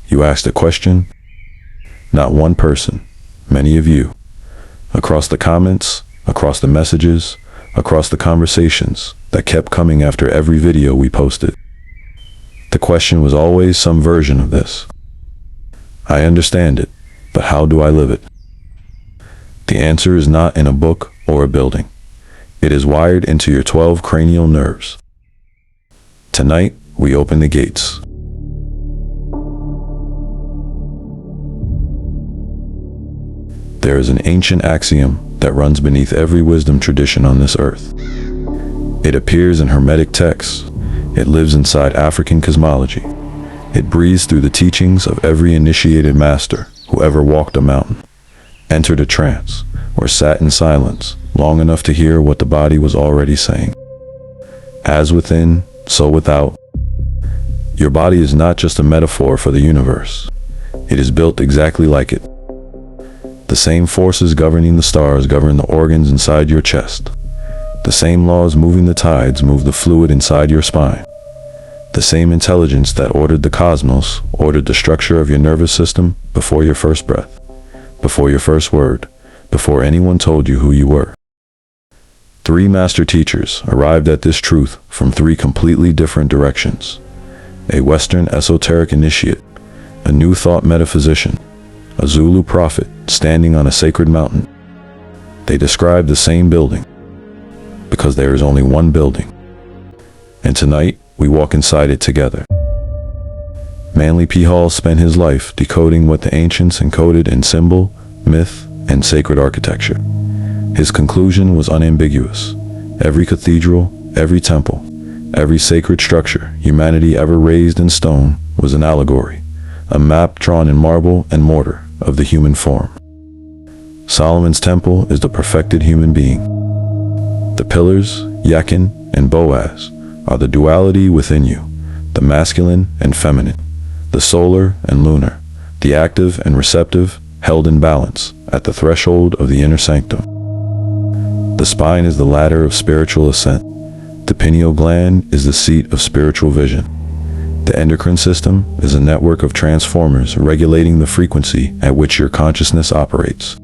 You asked a question? Not one person, many of you. Across the comments, across the messages, across the conversations that kept coming after every video we posted. The question was always some version of this. I understand it, but how do I live it? The answer is not in a book or a building. It is wired into your 12 cranial nerves. Tonight, we open the gates. There is an ancient axiom that runs beneath every wisdom tradition on this earth. It appears in Hermetic texts. It lives inside African cosmology. It breathes through the teachings of every initiated master who ever walked a mountain, entered a trance, or sat in silence long enough to hear what the body was already saying. As within, so without. Your body is not just a metaphor for the universe. It is built exactly like it. The same forces governing the stars govern the organs inside your chest. The same laws moving the tides move the fluid inside your spine. The same intelligence that ordered the cosmos ordered the structure of your nervous system before your first breath, before your first word, before anyone told you who you were. 3 master teachers arrived at this truth from 3 completely different directions. A Western esoteric initiate, a New Thought metaphysician, a Zulu prophet standing on a sacred mountain. They described the same building, because there is only one building. And tonight, we walk inside it together. Manly P. Hall spent his life decoding what the ancients encoded in symbol, myth, and sacred architecture. His conclusion was unambiguous. Every cathedral, every temple, every sacred structure humanity ever raised in stone was an allegory, a map drawn in marble and mortar of the human form. Solomon's temple is the perfected human being. The pillars, Yakin and Boaz, are the duality within you, the masculine and feminine, the solar and lunar, the active and receptive, held in balance at the threshold of the inner sanctum. The spine is the ladder of spiritual ascent. The pineal gland is the seat of spiritual vision. The endocrine system is a network of transformers regulating the frequency at which your consciousness operates.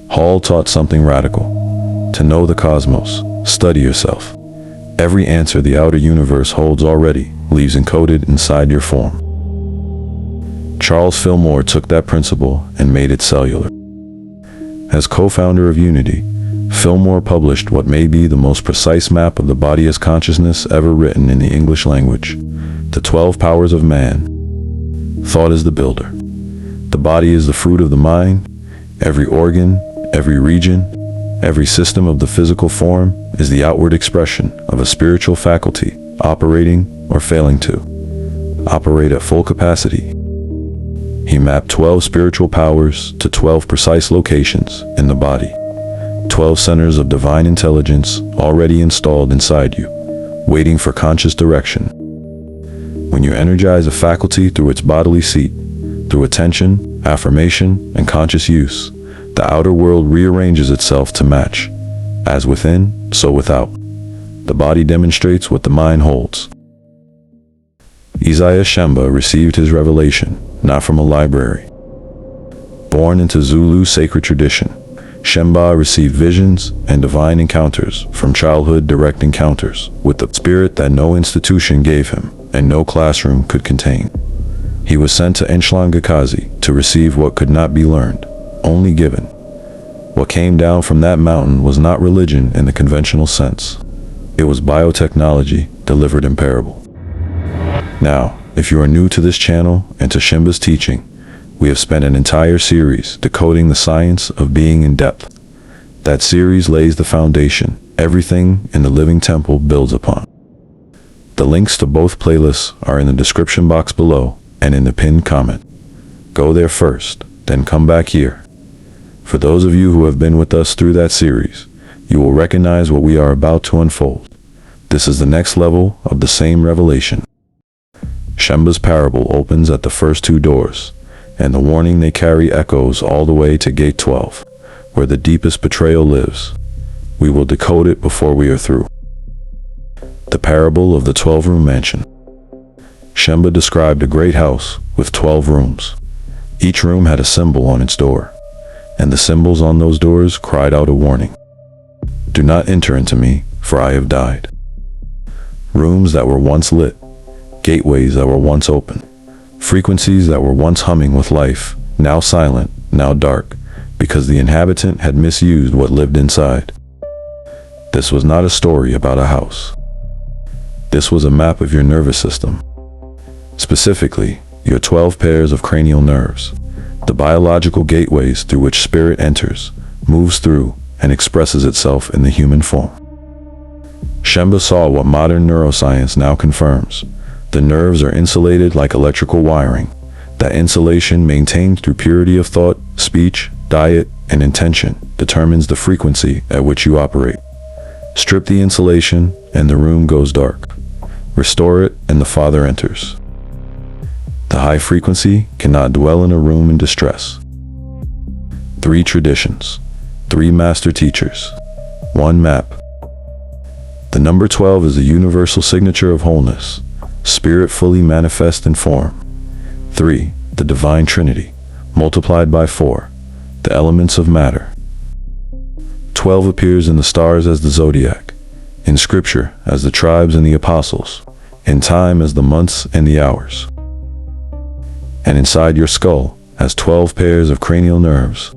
Hall taught something radical. To know the cosmos, study yourself. Every answer the outer universe holds already leaves encoded inside your form. Charles Fillmore took that principle and made it cellular. As co-founder of Unity, Fillmore published what may be the most precise map of the body as consciousness ever written in the English language, the 12 powers of man. Thought is the builder. The body is the fruit of the mind. Every organ, every region, every system of the physical form is the outward expression of a spiritual faculty operating or failing to operate at full capacity. He mapped 12 spiritual powers to 12 precise locations in the body, 12 centers of divine intelligence already installed inside you, waiting for conscious direction. When you energize a faculty through its bodily seat, through attention, affirmation, and conscious use, the outer world rearranges itself to match. As within, so without. The body demonstrates what the mind holds. Isaiah Shembe received his revelation, not from a library. Born into Zulu sacred tradition, Shembe received visions and divine encounters from childhood direct encounters with the spirit that no institution gave him and no classroom could contain. He was sent to Inhlambuluko to receive what could not be learned, only given. What came down from that mountain was not religion in the conventional sense. It was biotechnology delivered in parable. Now, if you are new to this channel and to Shembe's teaching, we have spent an entire series decoding the science of being in depth. That series lays the foundation everything in the living temple builds upon. The links to both playlists are in the description box below and in the pinned comment. Go there first, then come back here. For those of you who have been with us through that series, you will recognize what we are about to unfold. This is the next level of the same revelation. Shembe's parable opens at the first 2 doors, and the warning they carry echoes all the way to gate 12, where the deepest betrayal lives. We will decode it before we are through. The parable of the 12-room mansion. Shembe described a great house with 12 rooms. Each room had a symbol on its door, and the symbols on those doors cried out a warning. Do not enter into me, for I have died. Rooms that were once lit, gateways that were once open, frequencies that were once humming with life, now silent, now dark, because the inhabitant had misused what lived inside. This was not a story about a house. This was a map of your nervous system. Specifically, your 12 pairs of cranial nerves, the biological gateways through which spirit enters, moves through, and expresses itself in the human form. Shembe saw what modern neuroscience now confirms. The nerves are insulated like electrical wiring. That insulation, maintained through purity of thought, speech, diet, and intention, determines the frequency at which you operate. Strip the insulation, and the room goes dark. Restore it, and the Father enters. The high frequency cannot dwell in a room in distress. 3 traditions, 3 master teachers, 1 map. The number 12 is the universal signature of wholeness, spirit fully manifest in form. 3, the divine trinity, multiplied by 4, the elements of matter. 12 appears in the stars as the zodiac, in scripture as the tribes and the apostles, in time as the months and the hours, and inside your skull as 12 pairs of cranial nerves.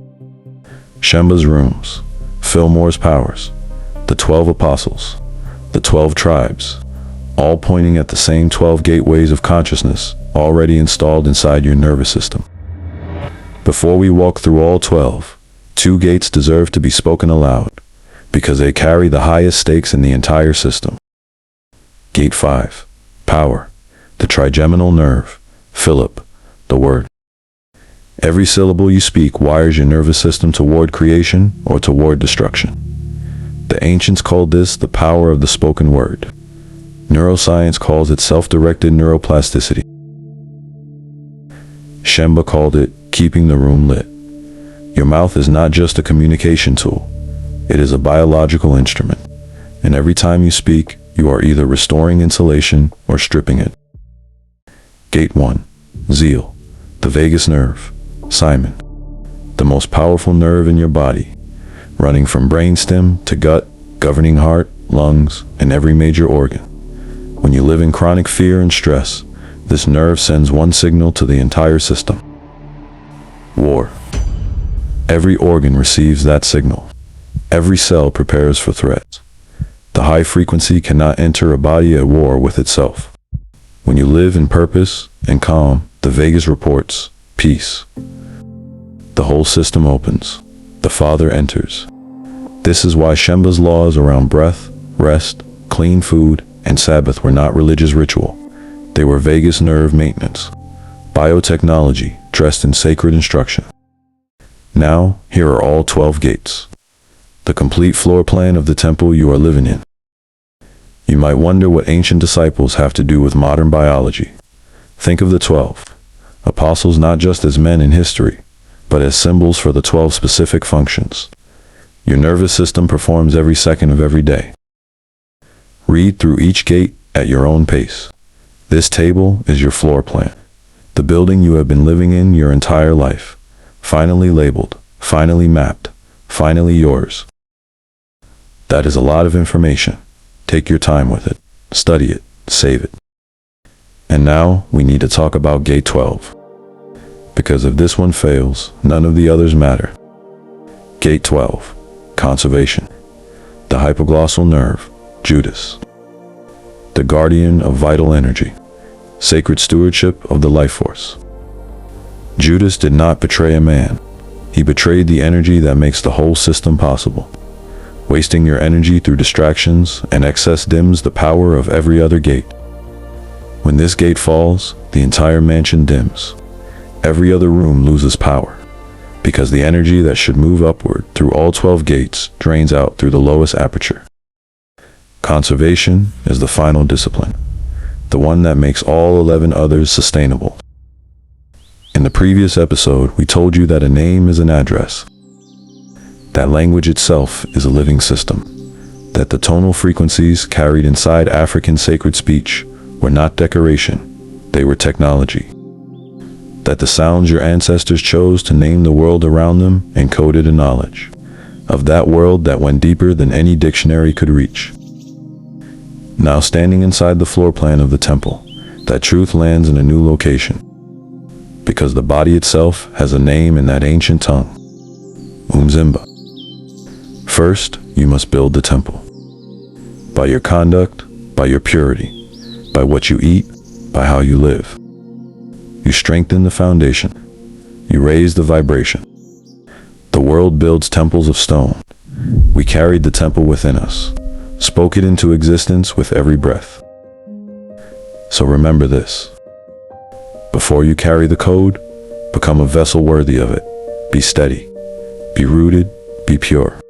Shembe's rooms, Fillmore's powers, the 12 apostles, the 12 tribes, all pointing at the same 12 gateways of consciousness already installed inside your nervous system. Before we walk through all 12, 2 gates deserve to be spoken aloud, because they carry the highest stakes in the entire system. Gate 5, power, the trigeminal nerve, Philip, the word. Every syllable you speak wires your nervous system toward creation or toward destruction. The ancients called this the power of the spoken word. Neuroscience calls it self-directed neuroplasticity. Shembe called it keeping the room lit. Your mouth is not just a communication tool. It is a biological instrument. And every time you speak, you are either restoring insulation or stripping it. Gate 1, zeal, the vagus nerve, Simon, the most powerful nerve in your body, running from brainstem to gut, governing heart, lungs, and every major organ. When you live in chronic fear and stress, this nerve sends one signal to the entire system. War. Every organ receives that signal. Every cell prepares for threats. The high frequency cannot enter a body at war with itself. When you live in purpose and calm, the vagus reports peace. The whole system opens. The Father enters. This is why Shembe's laws around breath, rest, clean food, and Sabbath were not religious ritual. They were vagus nerve maintenance, biotechnology dressed in sacred instruction. Now, here are all 12 gates. The complete floor plan of the temple you are living in. You might wonder what ancient disciples have to do with modern biology. Think of the 12 apostles not just as men in history, but as symbols for the 12 specific functions. Your nervous system performs every second of every day. Read through each gate at your own pace. This table is your floor plan. The building you have been living in your entire life. Finally labeled, finally mapped, finally yours. That is a lot of information. Take your time with it. Study it. Save it. And now we need to talk about gate 12. Because if this one fails, none of the others matter. Gate 12. Conservation. The hypoglossal nerve, Judas. The guardian of vital energy. Sacred stewardship of the life force. Judas did not betray a man. He betrayed the energy that makes the whole system possible. Wasting your energy through distractions and excess dims the power of every other gate. When this gate falls, the entire mansion dims. Every other room loses power, because the energy that should move upward through all 12 gates drains out through the lowest aperture. Conservation is the final discipline, the one that makes all 11 others sustainable. In the previous episode, we told you that a name is an address, that language itself is a living system, that the tonal frequencies carried inside African sacred speech were not decoration, they were technology. That the sounds your ancestors chose to name the world around them encoded a knowledge of that world that went deeper than any dictionary could reach. Now standing inside the floor plan of the temple, that truth lands in a new location, because the body itself has a name in that ancient tongue, uMziba. First, you must build the temple. By your conduct, by your purity, by what you eat, by how you live. You strengthen the foundation. You raise the vibration. The world builds temples of stone. We carried the temple within us, spoke it into existence with every breath. So remember this. Before you carry the code, become a vessel worthy of it. Be steady, be rooted, be pure.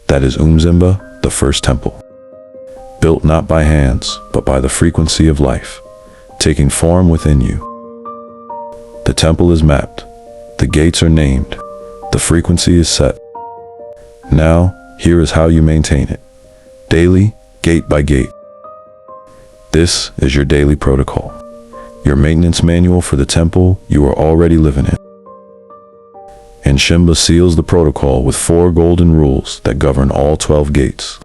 That is uMziba, the first temple. Built not by hands, but by the frequency of life, taking form within you. The temple is mapped, the gates are named, the frequency is set. Now, here is how you maintain it. Daily, gate by gate. This is your daily protocol, your maintenance manual for the temple you are already living in. And Shembe seals the protocol with 4 golden rules that govern all 12 gates.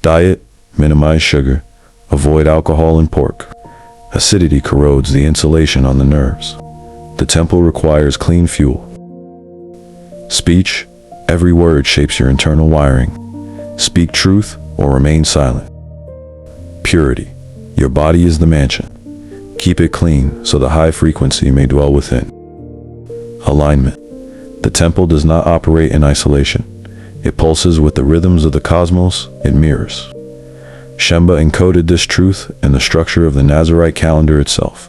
Diet, minimize sugar, avoid alcohol and pork. Acidity corrodes the insulation on the nerves. The temple requires clean fuel. Speech, every word shapes your internal wiring. Speak truth or remain silent. Purity, your body is the mansion. Keep it clean so the high frequency may dwell within. Alignment, the temple does not operate in isolation. It pulses with the rhythms of the cosmos it mirrors. Shembe encoded this truth in the structure of the Nazarite calendar itself.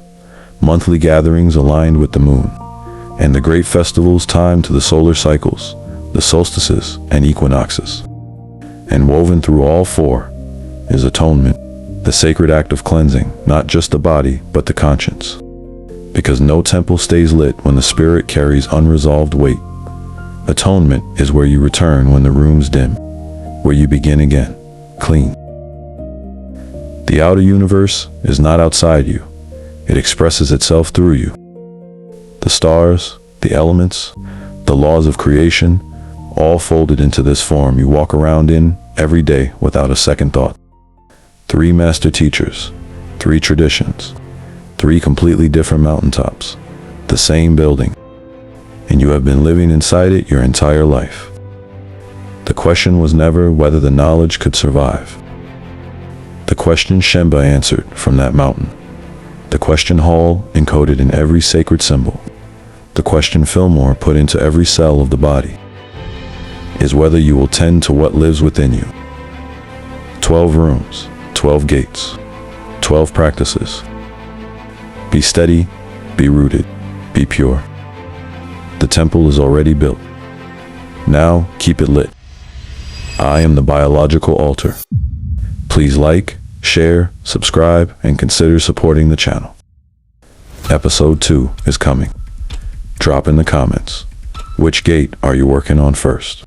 Monthly gatherings aligned with the moon, and the great festivals timed to the solar cycles, the solstices and equinoxes. And woven through all 4 is atonement, the sacred act of cleansing, not just the body, but the conscience. Because no temple stays lit when the spirit carries unresolved weight. Atonement is where you return when the room's dim, where you begin again, clean. The outer universe is not outside you. It expresses itself through you. The stars, the elements, the laws of creation, all folded into this form you walk around in every day without a second thought. 3 master teachers, 3 traditions, 3 completely different mountaintops, the same building. And you have been living inside it your entire life. The question was never whether the knowledge could survive. The question Shembe answered from that mountain. The question Hall encoded in every sacred symbol. The question Fillmore put into every cell of the body is whether you will tend to what lives within you. 12 rooms, 12 gates, 12 practices. Be steady, be rooted, be pure. The temple is already built. Now, keep it lit. I am the biological altar. Please like, share, subscribe, and consider supporting the channel. Episode 2 is coming. Drop in the comments. Which gate are you working on first?